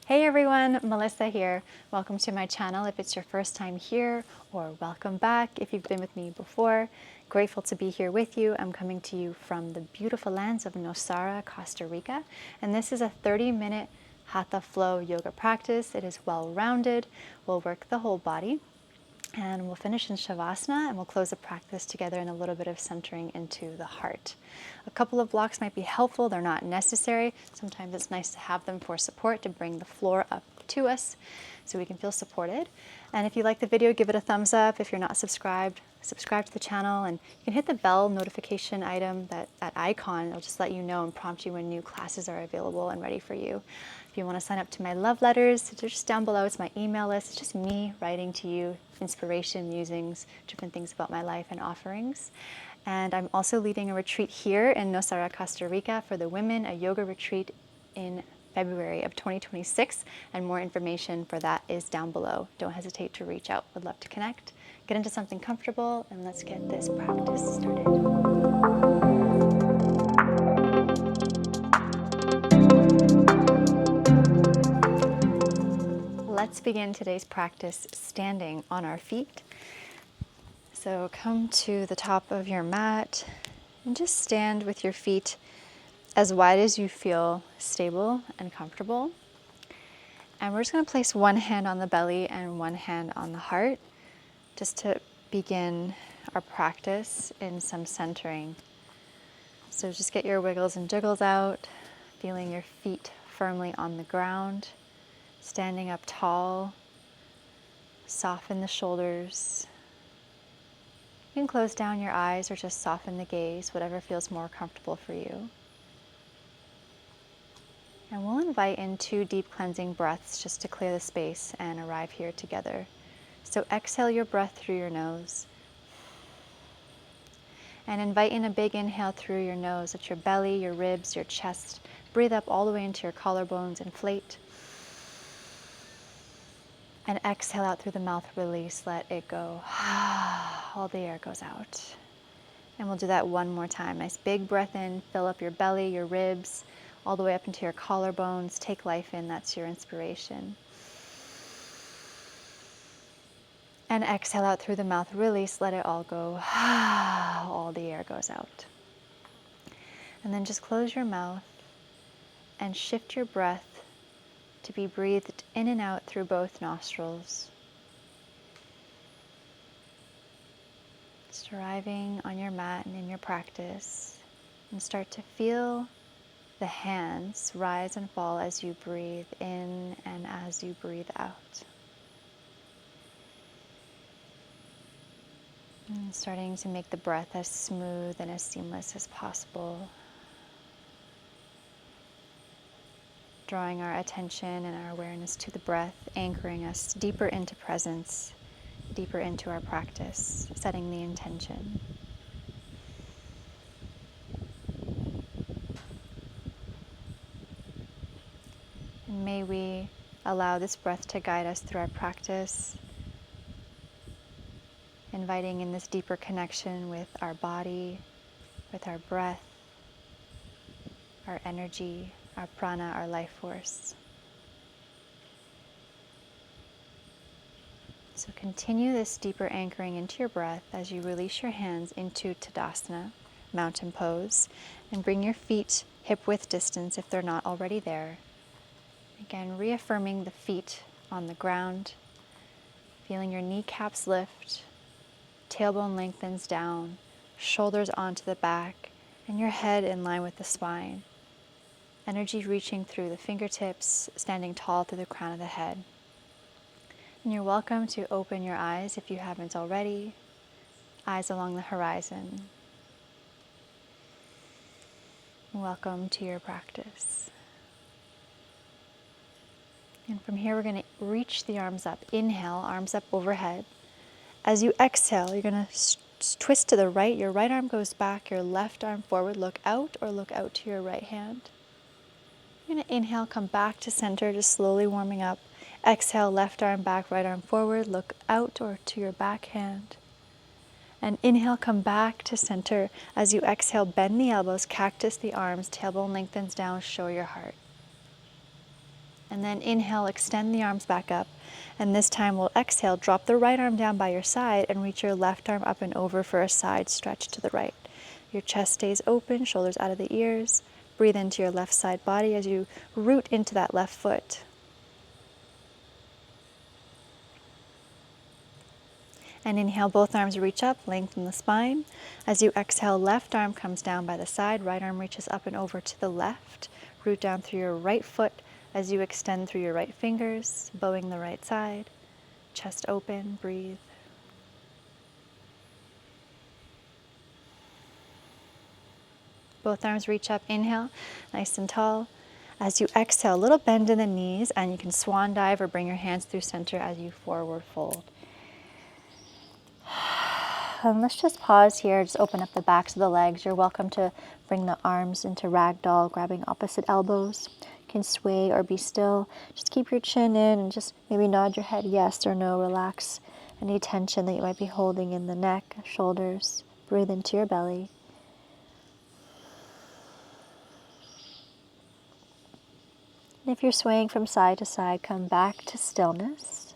Hey everyone, Melissa here. Welcome to my channel if it's your first time here, or welcome back if you've been with me before. Grateful to be here with you. I'm coming to you from the beautiful lands of Nosara, Costa Rica, and this is a 30-minute Hatha flow yoga practice. It is well-rounded. We'll work the whole body. And we'll finish in Savasana, and we'll close the practice together in a little bit of centering into the heart. A couple of blocks might be helpful. They're not necessary. Sometimes it's nice to have them for support, to bring the floor up to us so we can feel supported. And if you like the video, give it a thumbs up. If you're not subscribed, subscribe to the channel, and you can hit the bell notification item, that icon. It'll just let you know and prompt you when new classes are available and ready for you. If you want to sign up to my love letters, they're just down below. It's my email list. It's just me writing to you inspiration, musings, different things about my life and offerings. And I'm also leading a retreat here in Nosara, Costa Rica for the women, a yoga retreat in February of 2026, and more information for that is down below. Don't hesitate to reach out. Would love to connect. Get into something comfortable, and let's get this practice started. Let's begin today's practice standing on our feet. So come to the top of your mat and just stand with your feet as wide as you feel stable and comfortable. And we're just going to place one hand on the belly and one hand on the heart just to begin our practice in some centering. So just get your wiggles and jiggles out, feeling your feet firmly on the ground. Standing up tall, soften the shoulders. You can close down your eyes or just soften the gaze, whatever feels more comfortable for you. And we'll invite in 2 deep cleansing breaths just to clear the space and arrive here together. So exhale your breath through your nose. And invite in a big inhale through your nose at your belly, your ribs, your chest. Breathe up all the way into your collarbones, inflate. And exhale out through the mouth, release, let it go. All the air goes out. And we'll do that one more time. Nice big breath in, fill up your belly, your ribs, all the way up into your collarbones. Take life in, that's your inspiration. And exhale out through the mouth, release, let it all go. All the air goes out. And then just close your mouth and shift your breath to be breathed in and out through both nostrils. Just arriving on your mat and in your practice, and start to feel the hands rise and fall as you breathe in and as you breathe out. And starting to make the breath as smooth and as seamless as possible. Drawing our attention and our awareness to the breath, anchoring us deeper into presence, deeper into our practice, setting the intention. And may we allow this breath to guide us through our practice, inviting in this deeper connection with our body, with our breath, our energy, our prana, our life force. So continue this deeper anchoring into your breath as you release your hands into Tadasana, mountain pose, and bring your feet hip-width distance if they're not already there. Again, reaffirming the feet on the ground, feeling your kneecaps lift, tailbone lengthens down, shoulders onto the back, and your head in line with the spine. Energy reaching through the fingertips, standing tall through the crown of the head. And you're welcome to open your eyes if you haven't already, eyes along the horizon. Welcome to your practice. And from here, we're going to reach the arms up. Inhale, arms up overhead. As you exhale, you're going to twist to the right. Your right arm goes back, your left arm forward. Look out or look out to your right hand. You're going to inhale, come back to center, just slowly warming up. Exhale, left arm back, right arm forward. Look out or to your back hand. And inhale, come back to center. As you exhale, bend the elbows, cactus the arms, tailbone lengthens down, show your heart. And then inhale, extend the arms back up. And this time we'll exhale, drop the right arm down by your side and reach your left arm up and over for a side stretch to the right. Your chest stays open, shoulders out of the ears. Breathe into your left side body as you root into that left foot. And inhale, both arms reach up, lengthen the spine. As you exhale, left arm comes down by the side, right arm reaches up and over to the left. Root down through your right foot as you extend through your right fingers, bowing the right side. Chest open, breathe. Both arms reach up, inhale, nice and tall. As you exhale, a little bend in the knees, and you can swan dive or bring your hands through center as you forward fold. And let's just pause here, just open up the backs of the legs. You're welcome to bring the arms into ragdoll, grabbing opposite elbows. You can sway or be still. Just keep your chin in and just maybe nod your head yes or no. Relax any tension that you might be holding in the neck, shoulders. Breathe into your belly. And if you're swaying from side to side, come back to stillness.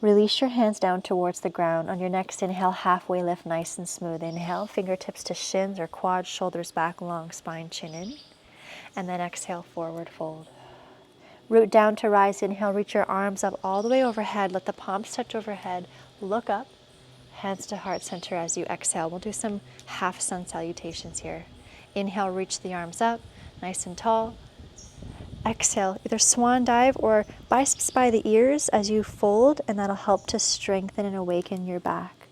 Release your hands down towards the ground. On your next inhale, halfway lift, nice and smooth. Inhale, fingertips to shins or quads, shoulders back, long spine, chin in. And then exhale, forward fold. Root down to rise. Inhale, reach your arms up all the way overhead. Let the palms touch overhead. Look up, hands to heart center as you exhale. We'll do some half sun salutations here. Inhale, reach the arms up, nice and tall. Exhale, either swan dive or biceps by the ears as you fold, and that'll help to strengthen and awaken your back.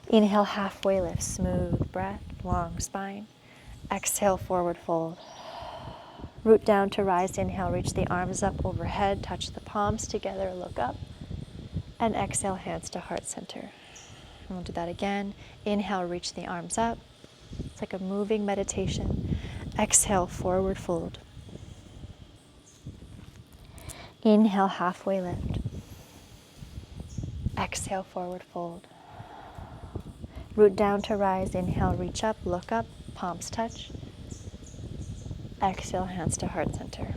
Inhale, halfway lift, smooth breath, long spine. Exhale, forward fold. Root down to rise. Inhale, reach the arms up overhead, touch the palms together, look up. And exhale, hands to heart center. And we'll do that again. Inhale, reach the arms up. It's like a moving meditation. Exhale, forward fold. Inhale, halfway lift. Exhale, forward fold. Root down to rise. Inhale, reach up, look up, palms touch. Exhale, hands to heart center.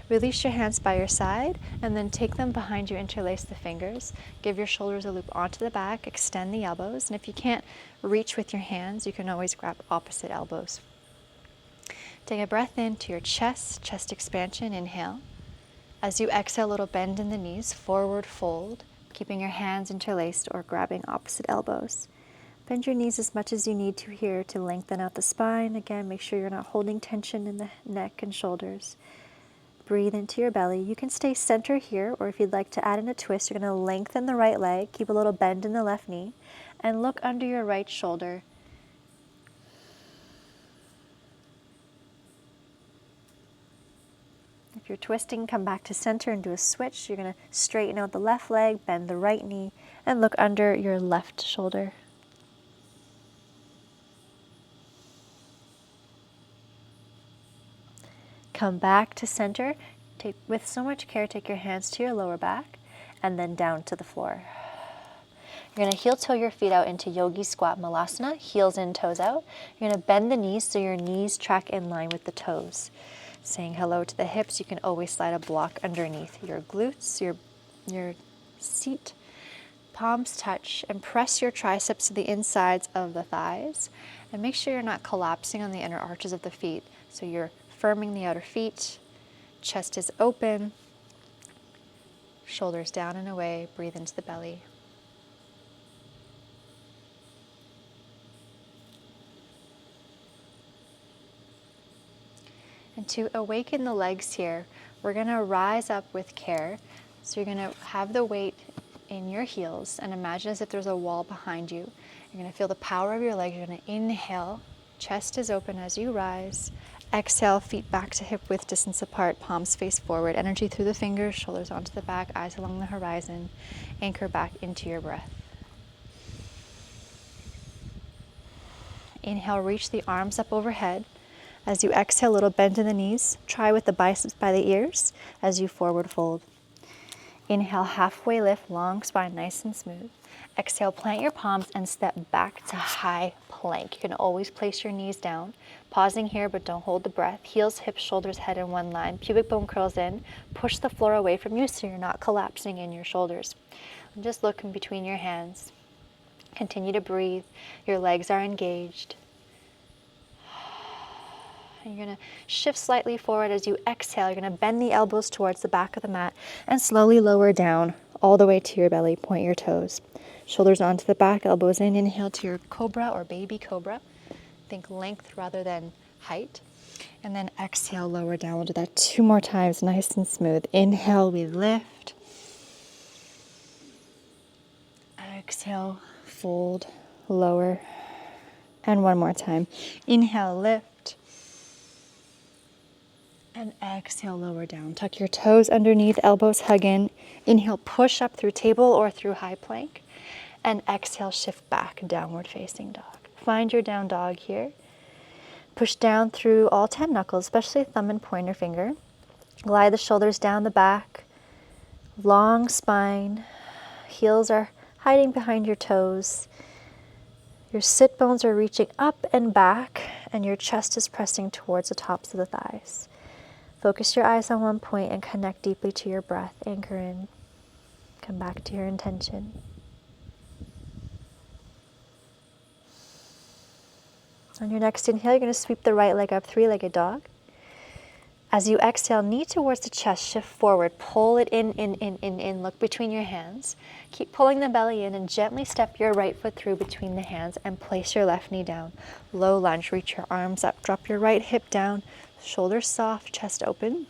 Release your hands by your side and then take them behind you, interlace the fingers. Give your shoulders a loop onto the back, extend the elbows. And if you can't reach with your hands, you can always grab opposite elbows. Take a breath into your chest expansion, inhale. As you exhale, a little bend in the knees, forward fold, keeping your hands interlaced or grabbing opposite elbows. Bend your knees as much as you need to here to lengthen out the spine. Again, make sure you're not holding tension in the neck and shoulders. Breathe into your belly. You can stay center here, or if you'd like to add in a twist, you're going to lengthen the right leg, keep a little bend in the left knee, and look under your right shoulder. If you're twisting, come back to center and do a switch. You're going to straighten out the left leg, bend the right knee, and look under your left shoulder. Come back to center. With so much care, take your hands to your lower back and then down to the floor. You're going to heel toe your feet out into Yogi Squat Malasana, heels in, toes out. You're going to bend the knees so your knees track in line with the toes. Saying hello to the hips, you can always slide a block underneath your glutes, your seat. Palms touch and press your triceps to the insides of the thighs. And make sure you're not collapsing on the inner arches of the feet. So you're firming the outer feet, chest is open, shoulders down and away, breathe into the belly. And to awaken the legs here, we're going to rise up with care. So you're going to have the weight in your heels and imagine as if there's a wall behind you. You're going to feel the power of your legs. You're going to inhale, chest is open as you rise. Exhale, feet back to hip width distance apart, palms face forward, energy through the fingers, shoulders onto the back, eyes along the horizon. Anchor back into your breath. Inhale, reach the arms up overhead. As you exhale, a little bend in the knees. Try with the biceps by the ears as you forward fold. Inhale, halfway lift, long spine, nice and smooth. Exhale, plant your palms and step back to high plank. You can always place your knees down. Pausing here, but don't hold the breath. Heels, hips, shoulders, head in one line. Pubic bone curls in. Push the floor away from you so you're not collapsing in your shoulders. And just look in between your hands. Continue to breathe. Your legs are engaged. And you're going to shift slightly forward as you exhale. You're going to bend the elbows towards the back of the mat and slowly lower down all the way to your belly. Point your toes. Shoulders onto the back, elbows in. Inhale to your cobra or baby cobra. Think length rather than height. And then exhale, lower down. We'll do that 2 more times, nice and smooth. Inhale, we lift. Exhale, fold, lower. And 1 more time. Inhale, lift. And exhale, lower down. Tuck your toes underneath, elbows hug in. Inhale, push up through table or through high plank. And exhale, shift back, downward facing dog. Find your down dog here. Push down through all 10 knuckles, especially thumb and pointer finger. Glide the shoulders down the back. Long spine. Heels are hiding behind your toes. Your sit bones are reaching up and back, and your chest is pressing towards the tops of the thighs. Focus your eyes on one point and connect deeply to your breath. Anchor in. Come back to your intention. On your next inhale, you're going to sweep the right leg up, 3-legged dog. As you exhale, knee towards the chest, shift forward, pull it in. Look between your hands. Keep pulling the belly in and gently step your right foot through between the hands and place your left knee down. Low lunge, reach your arms up, drop your right hip down. Shoulders soft, chest open.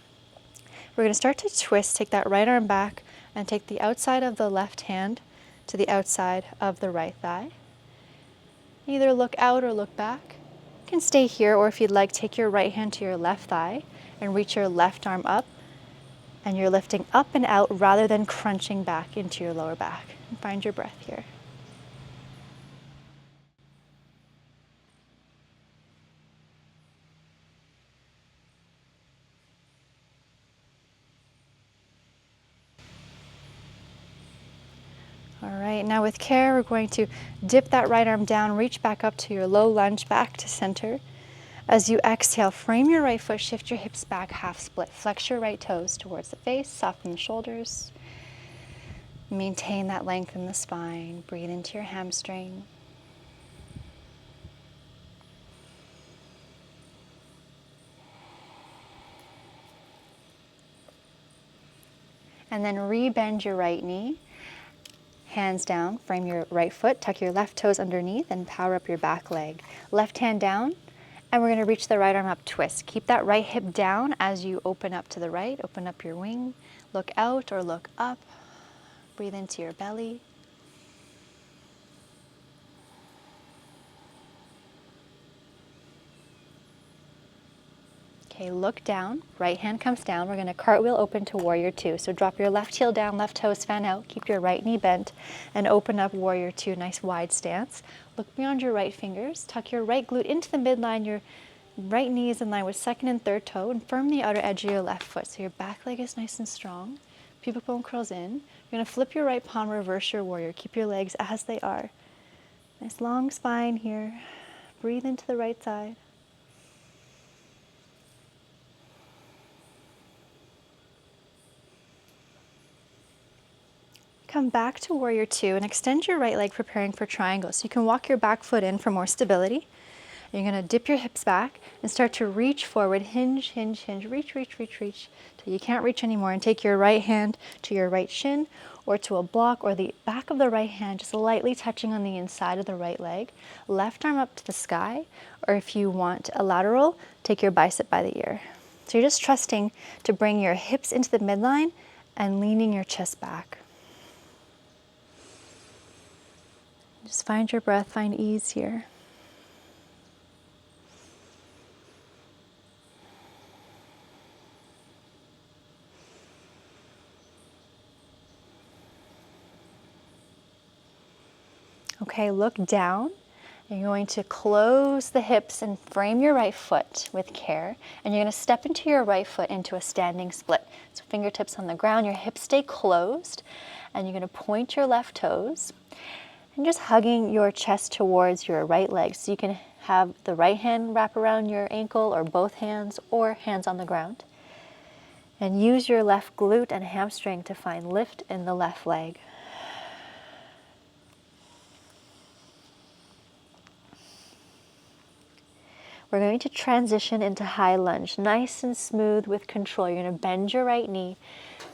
We're going to start to twist. Take that right arm back and take the outside of the left hand to the outside of the right thigh. Either look out or look back. You can stay here, or if you'd like, take your right hand to your left thigh and reach your left arm up. And you're lifting up and out rather than crunching back into your lower back. And find your breath here. All right, now with care, we're going to dip that right arm down, reach back up to your low lunge, back to center. As you exhale, frame your right foot, shift your hips back, half split. Flex your right toes towards the face, soften the shoulders. Maintain that length in the spine. Breathe into your hamstring. And then re-bend your right knee. Hands down, frame your right foot, tuck your left toes underneath and power up your back leg. Left hand down, and we're going to reach the right arm up, twist. Keep that right hip down as you open up to the right, open up your wing. Look out or look up. Breathe into your belly. Okay, look down, right hand comes down. We're going to cartwheel open to warrior 2. So drop your left heel down, left toes fan out. Keep your right knee bent and open up warrior 2, nice wide stance. Look beyond your right fingers, tuck your right glute into the midline. Your right knee is in line with second and third toe, and firm the outer edge of your left foot. So your back leg is nice and strong. Pubic bone curls in. You're going to flip your right palm, reverse your warrior. Keep your legs as they are. Nice long spine here. Breathe into the right side. Come back to warrior 2 and extend your right leg, preparing for triangle. So you can walk your back foot in for more stability. You're going to dip your hips back and start to reach forward, hinge, hinge, hinge, reach, reach, reach, reach, till you can't reach anymore. And take your right hand to your right shin or to a block or the back of the right hand, just lightly touching on the inside of the right leg. Left arm up to the sky, or if you want a lateral, take your bicep by the ear. So you're just trusting to bring your hips into the midline and leaning your chest back. Just find your breath, find ease here. Okay, look down. You're going to close the hips and frame your right foot with care. And you're going to step into your right foot into a standing split. So fingertips on the ground, your hips stay closed. And you're going to point your left toes. And just hugging your chest towards your right leg. So you can have the right hand wrap around your ankle or both hands or hands on the ground. And use your left glute and hamstring to find lift in the left leg. We're going to transition into high lunge, nice and smooth with control. You're going to bend your right knee.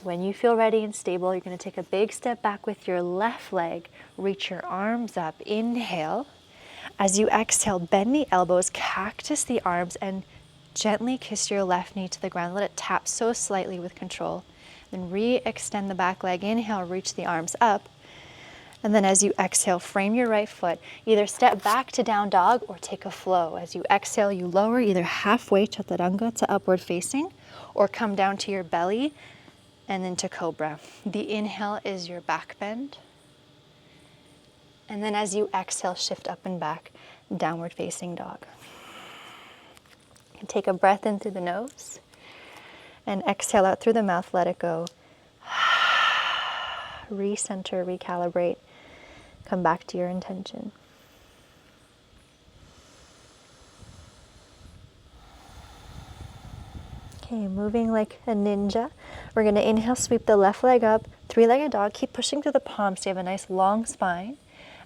When you feel ready and stable, you're going to take a big step back with your left leg. Reach your arms up. Inhale. As you exhale, bend the elbows, cactus the arms, and gently kiss your left knee to the ground. Let it tap so slightly with control. Then re-extend the back leg. Inhale, reach the arms up. And then as you exhale, frame your right foot. Either step back to down dog or take a flow. As you exhale, you lower either halfway chaturanga to upward facing or come down to your belly and into cobra. The inhale is your back bend. And then as you exhale, shift up and back, downward facing dog. And take a breath in through the nose and exhale out through the mouth, let it go. Recenter, recalibrate. Come back to your intention. Okay, moving like a ninja. We're going to inhale, sweep the left leg up, three-legged dog. Keep pushing through the palms to have a nice long spine.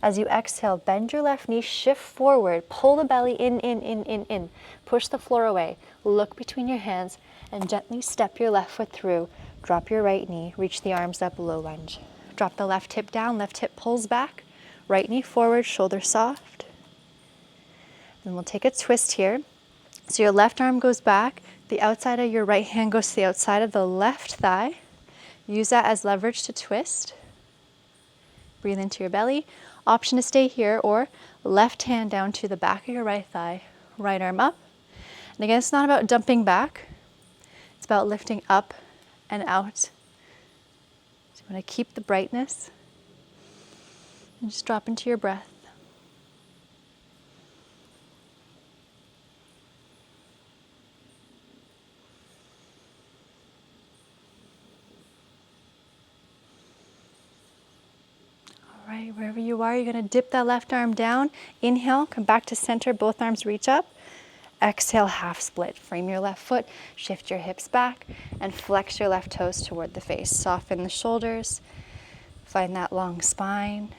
As you exhale, bend your left knee, shift forward, pull the belly in. Push the floor away. Look between your hands and gently step your left foot through. Drop your right knee, reach the arms up, low lunge. Drop the left hip down, left hip pulls back. Right knee forward, shoulder soft. Then we'll take a twist here. So your left arm goes back, the outside of your right hand goes to the outside of the left thigh. Use that as leverage to twist. Breathe into your belly. Option to stay here or left hand down to the back of your right thigh, right arm up. And again, it's not about dumping back. It's about lifting up and out. So you want to keep the brightness. And just drop into your breath. All right, wherever you are, you're going to dip that left arm down. Inhale, come back to center, both arms reach up. Exhale, half split. Frame your left foot, shift your hips back, and flex your left toes toward the face. Soften the shoulders. Find that long spine.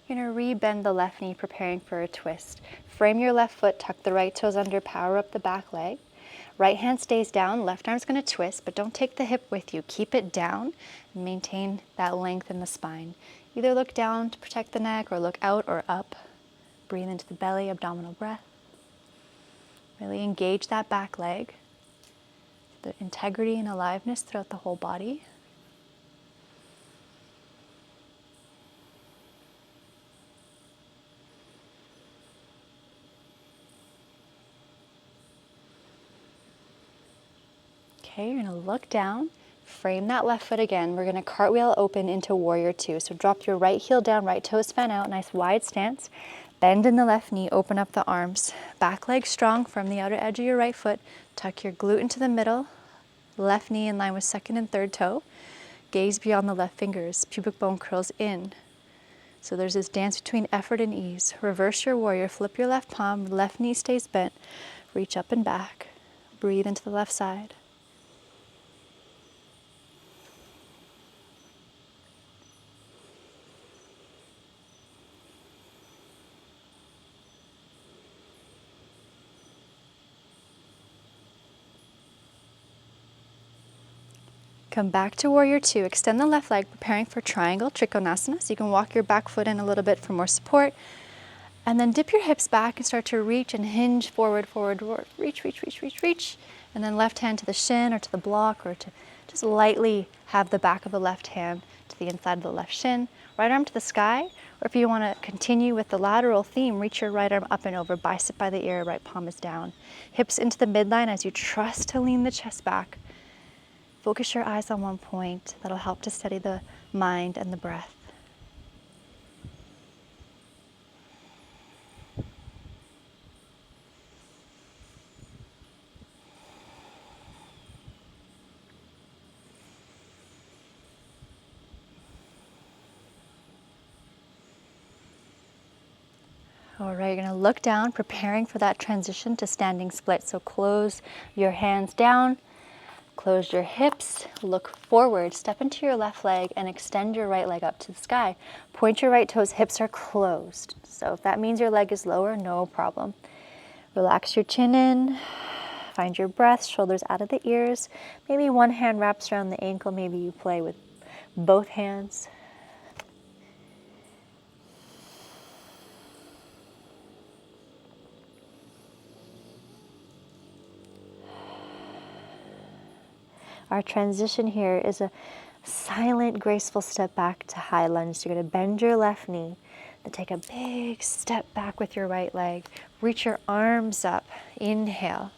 You're going to re-bend the left knee, preparing for a twist. Frame your left foot, tuck the right toes under, power up the back leg. Right hand stays down, left arm's going to twist, but don't take the hip with you. Keep it down and maintain that length in the spine. Either look down to protect the neck or look out or up. Breathe into the belly, abdominal breath. Really engage that back leg. The integrity and aliveness throughout the whole body. Okay, you're going to look down, frame that left foot again. We're going to cartwheel open into warrior two. So drop your right heel down, right toes fan out, nice wide stance. Bend in the left knee, open up the arms. Back leg strong from the outer edge of your right foot. Tuck your glute into the middle. Left knee in line with second and third toe. Gaze beyond the left fingers. Pubic bone curls in. So there's this dance between effort and ease. Reverse your warrior. Flip your left palm. Left knee stays bent. Reach up and back. Breathe into the left side. Come back to warrior two. Extend the left leg, preparing for triangle trikonasana. So you can walk your back foot in a little bit for more support. And then dip your hips back and start to reach and hinge forward, forward, forward. Reach, reach, reach, reach, reach. And then left hand to the shin or to the block, or to just lightly have the back of the left hand to the inside of the left shin. Right arm to the sky. Or if you want to continue with the lateral theme, reach your right arm up and over, bicep by the ear, right palm is down. Hips into the midline as you trust to lean the chest back. Focus your eyes on one point. That'll help to steady the mind and the breath. All right, you're going to look down, preparing for that transition to standing split. So close your hands down, close your hips, look forward, step into your left leg and extend your right leg up to the sky. Point your right toes, hips are closed. So if that means your leg is lower, no problem. Relax your chin in, find your breath, shoulders out of the ears. Maybe one hand wraps around the ankle, maybe you play with both hands. Our transition here is a silent, graceful step back to high lunge. So you're going to bend your left knee, then take a big step back with your right leg. Reach your arms up. Inhale.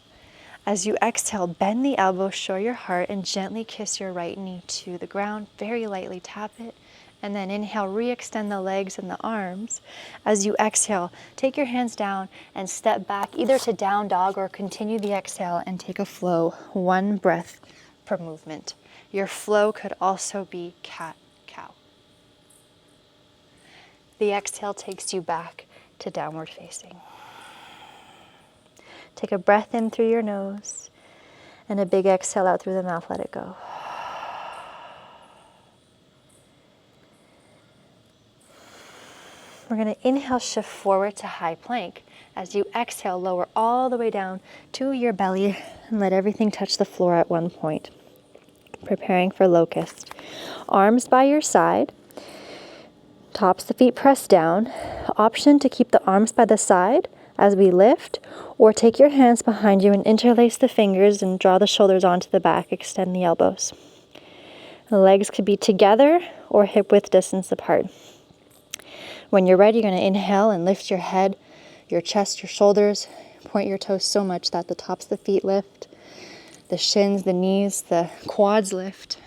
As you exhale, bend the elbow, show your heart, and gently kiss your right knee to the ground. Very lightly tap it. And then inhale, re-extend the legs and the arms. As you exhale, take your hands down and step back either to down dog or continue the exhale and take a flow. One breath per movement. Your flow could also be cat-cow. The exhale takes you back to downward facing. Take a breath in through your nose and a big exhale out through the mouth. Let it go. We're going to inhale, shift forward to high plank. As you exhale, lower all the way down to your belly and let everything touch the floor at one point. Preparing for locust. Arms by your side, tops the feet pressed down. Option to keep the arms by the side as we lift, or take your hands behind you and interlace the fingers and draw the shoulders onto the back, extend the elbows. The legs could be together or hip width distance apart. When you're ready, you're going to inhale and lift your head, your chest, your shoulders. Point your toes so much that the tops of the feet lift, the shins, the knees, the quads lift.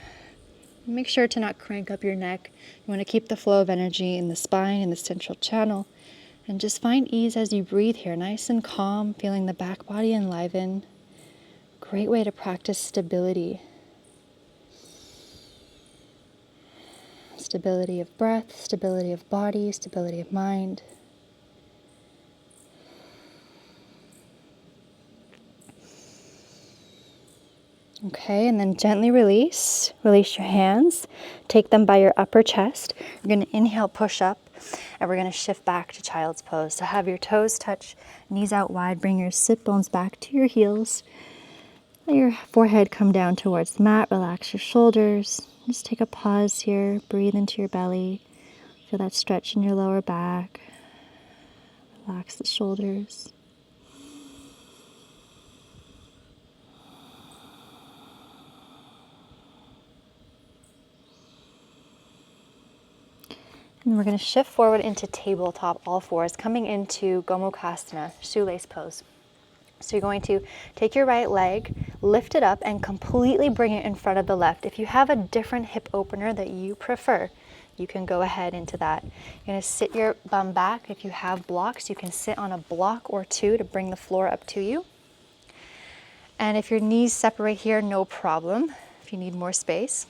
Make sure to not crank up your neck. You want to keep the flow of energy in the spine and the central channel. And just find ease as you breathe here, nice and calm, feeling the back body enliven. Great way to practice stability. Stability of breath, stability of body, stability of mind. Okay, and then gently release. Release your hands. Take them by your upper chest. You're going to inhale, push up, and we're going to shift back to child's pose. So have your toes touch, knees out wide. Bring your sit bones back to your heels. Let your forehead come down towards the mat. Relax your shoulders. Just take a pause here. Breathe into your belly. Feel that stretch in your lower back. Relax the shoulders. And we're going to shift forward into tabletop all fours, coming into Gomukhasana, shoelace pose. So you're going to take your right leg, lift it up, and completely bring it in front of the left. If you have a different hip opener that you prefer, you can go ahead into that. You're going to sit your bum back. If you have blocks, you can sit on a block or two to bring the floor up to you. And if your knees separate here, no problem, if you need more space.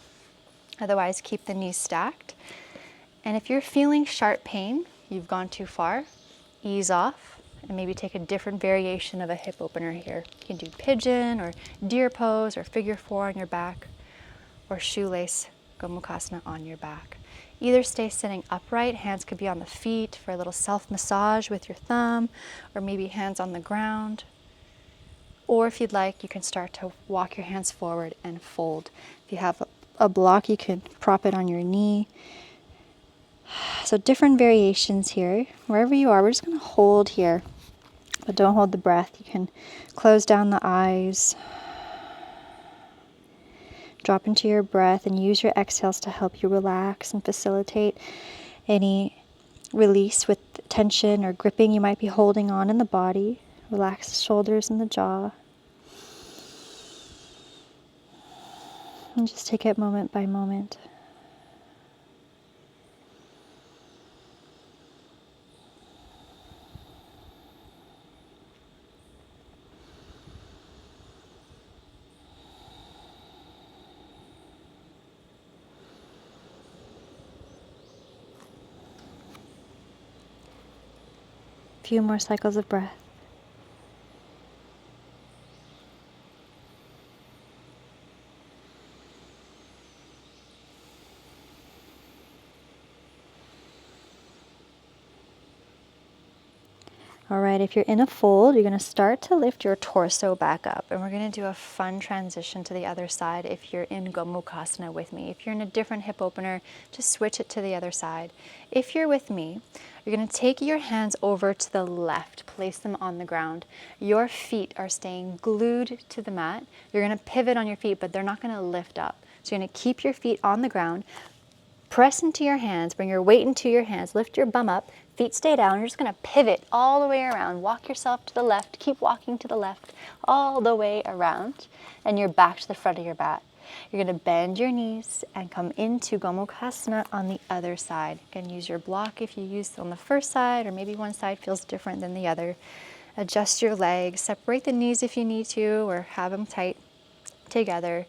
Otherwise, keep the knees stacked. And if you're feeling sharp pain, you've gone too far, ease off and maybe take a different variation of a hip opener here. You can do pigeon or deer pose or figure four on your back or shoelace Gomukhasana on your back. Either stay sitting upright, hands could be on the feet for a little self-massage with your thumb, or maybe hands on the ground. Or if you'd like, you can start to walk your hands forward and fold. If you have a block, you can prop it on your knee. So different variations here. Wherever you are, we're just going to hold here, but don't hold the breath. You can close down the eyes, drop into your breath, and use your exhales to help you relax and facilitate any release with tension or gripping you might be holding on in the body. Relax the shoulders and the jaw. And just take it moment by moment. If few more cycles of breath. All right, if you're in a fold, you're going to start to lift your torso back up. And we're going to do a fun transition to the other side if you're in Gomukhasana with me. If you're in a different hip opener, just switch it to the other side. If you're with me, you're going to take your hands over to the left, place them on the ground. Your feet are staying glued to the mat. You're going to pivot on your feet, but they're not going to lift up. So you're going to keep your feet on the ground. Press into your hands, bring your weight into your hands, lift your bum up, feet stay down. You're just going to pivot all the way around. Walk yourself to the left, keep walking to the left, all the way around, and you're back to the front of your mat. You're going to bend your knees and come into Gomukhasana on the other side. You can use your block if you used on the first side, or maybe one side feels different than the other. Adjust your legs, separate the knees if you need to, or have them tight together.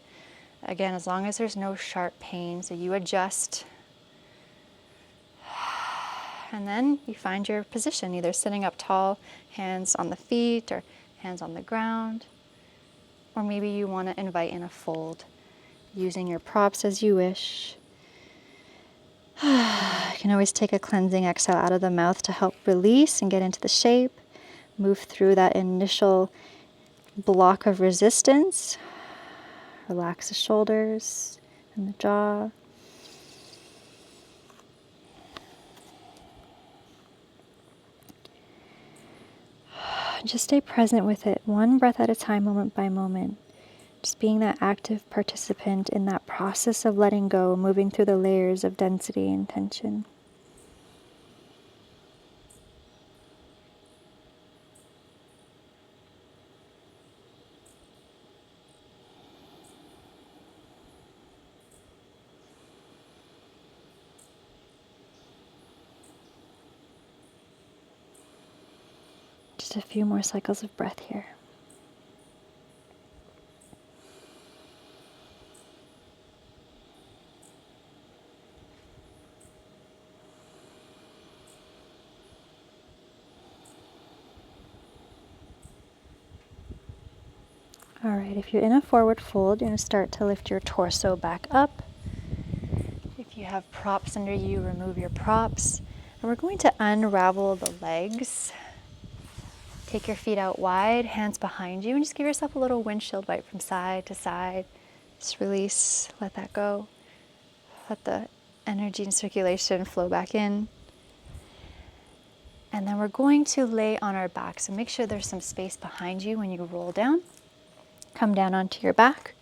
Again, as long as there's no sharp pain, so you adjust. And then you find your position, either sitting up tall, hands on the feet, or hands on the ground. Or maybe you want to invite in a fold, using your props as you wish. You can always take a cleansing exhale out of the mouth to help release and get into the shape. Move through that initial block of resistance. Relax the shoulders and the jaw. Just stay present with it, one breath at a time, moment by moment. Just being that active participant in that process of letting go, moving through the layers of density and tension. Just a few more cycles of breath here. All right, if you're in a forward fold, you're going to start to lift your torso back up. If you have props under you, remove your props. And we're going to unravel the legs. Take your feet out wide, hands behind you, and just give yourself a little windshield wipe from side to side. Just release, let that go. Let the energy and circulation flow back in. And then we're going to lay on our back. So make sure there's some space behind you when you roll down. Come down onto your back,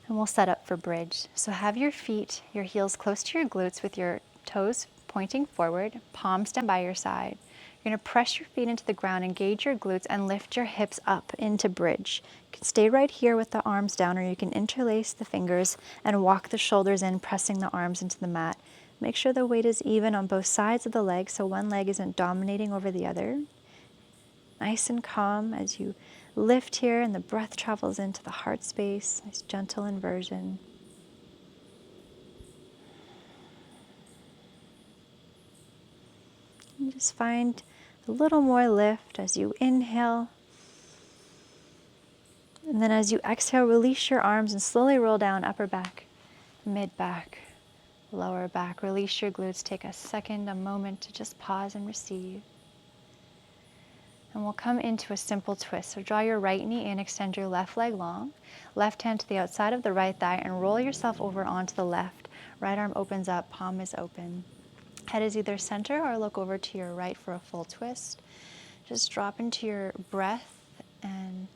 and we'll set up for bridge. So have your feet, your heels close to your glutes with your toes pointing forward, palms down by your side. You're going to press your feet into the ground, engage your glutes, and lift your hips up into bridge. You can stay right here with the arms down, or you can interlace the fingers and walk the shoulders in, pressing the arms into the mat. Make sure the weight is even on both sides of the leg, so one leg isn't dominating over the other. Nice and calm as you lift here and the breath travels into the heart space. Nice gentle inversion. And just find a little more lift as you inhale. And then as you exhale, release your arms and slowly roll down upper back, mid back, lower back. Release your glutes. Take a second, a moment to just pause and receive. And we'll come into a simple twist. So draw your right knee in, extend your left leg long, left hand to the outside of the right thigh, and roll yourself over onto the left. Right arm opens up, palm is open. Head is either center or look over to your right for a full twist. Just drop into your breath and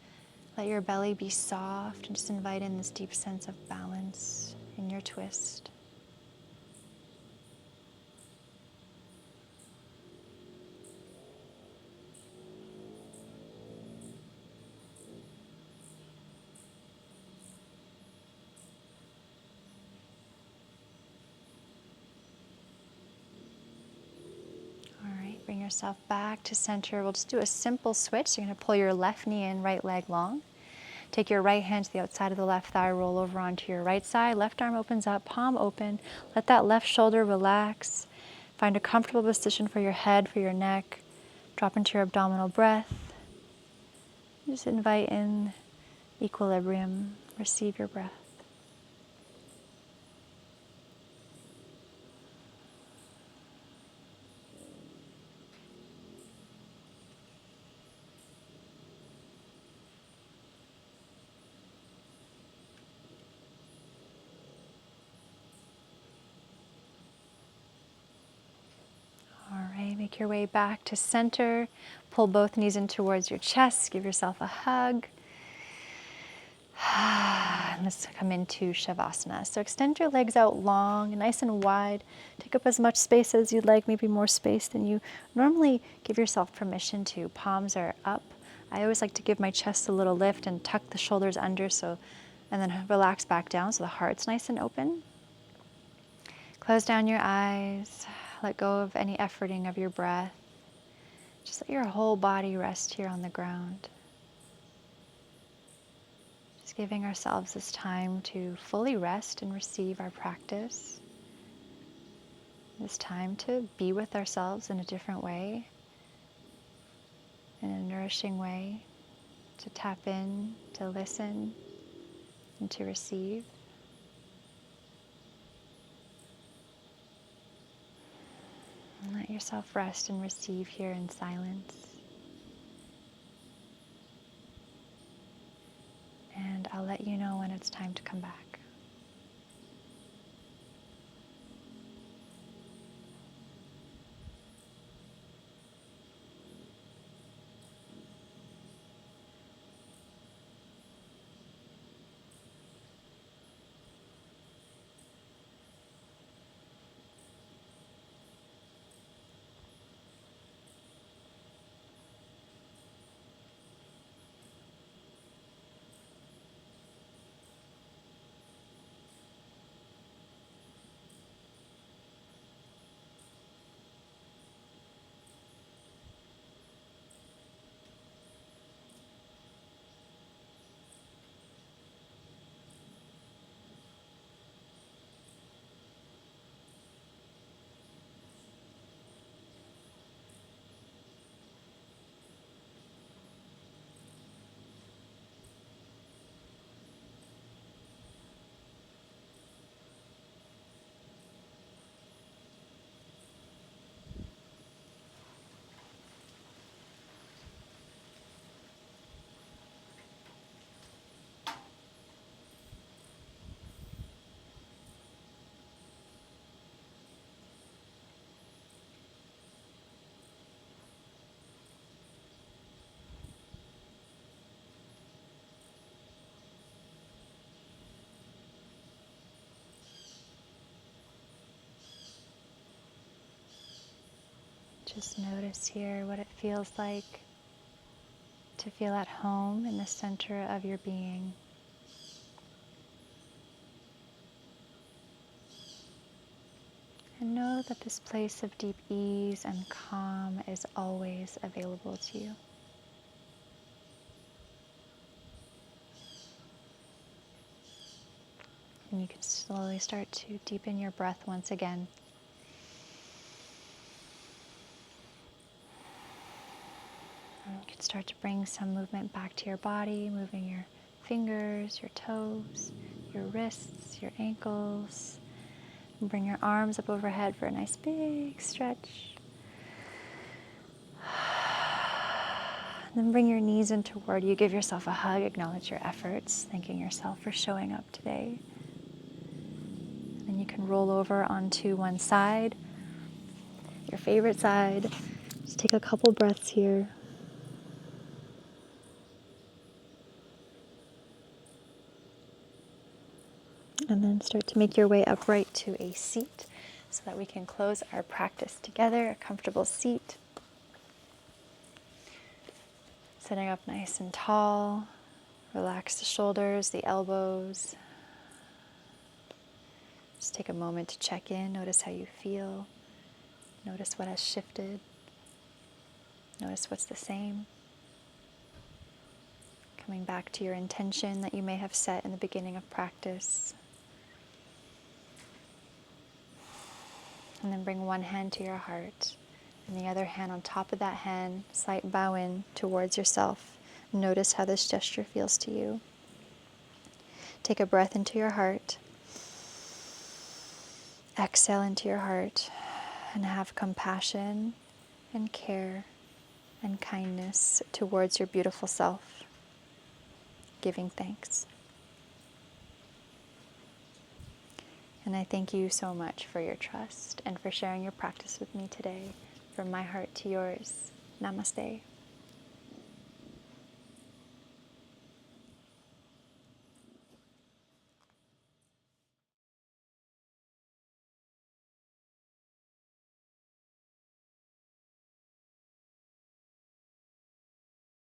let your belly be soft, and just invite in this deep sense of balance in your twist. Bring yourself back to center. We'll just do a simple switch. So you're going to pull your left knee in, right leg long. Take your right hand to the outside of the left thigh, roll over onto your right side. Left arm opens up, palm open. Let that left shoulder relax. Find a comfortable position for your head, for your neck. Drop into your abdominal breath. Just invite in equilibrium. Receive your breath. All right, make your way back to center. Pull both knees in towards your chest. Give yourself a hug. Let's come into Savasana. So extend your legs out long, nice and wide. Take up as much space as you'd like, maybe more space than you normally give yourself permission to. Palms are up. I always like to give my chest a little lift and tuck the shoulders under, and then relax back down so the heart's nice and open. Close down your eyes. Let go of any efforting of your breath. Just let your whole body rest here on the ground. Just giving ourselves this time to fully rest and receive our practice. This time to be with ourselves in a different way, in a nourishing way, to tap in, to listen, and to receive. And let yourself rest and receive here in silence. And I'll let you know when it's time to come back. Just notice here what it feels like to feel at home in the center of your being. And know that this place of deep ease and calm is always available to you. And you can slowly start to deepen your breath once again. And you can start to bring some movement back to your body, moving your fingers, your toes, your wrists, your ankles. And bring your arms up overhead for a nice big stretch. Then bring your knees in toward you. Give yourself a hug. Acknowledge your efforts, thanking yourself for showing up today. Then you can roll over onto one side, your favorite side. Just take a couple breaths here. And then start to make your way upright to a seat so that we can close our practice together, a comfortable seat. Sitting up nice and tall. Relax the shoulders, the elbows. Just take a moment to check in. Notice how you feel. Notice what has shifted. Notice what's the same. Coming back to your intention that you may have set in the beginning of practice. And then bring one hand to your heart And the other hand on top of that hand, slight bow in towards yourself. Notice how this gesture feels to you. Take a breath into your heart. Exhale into your heart and have compassion and care and kindness towards your beautiful self, giving thanks. And I thank you so much for your trust and for sharing your practice with me today. From my heart to yours, namaste.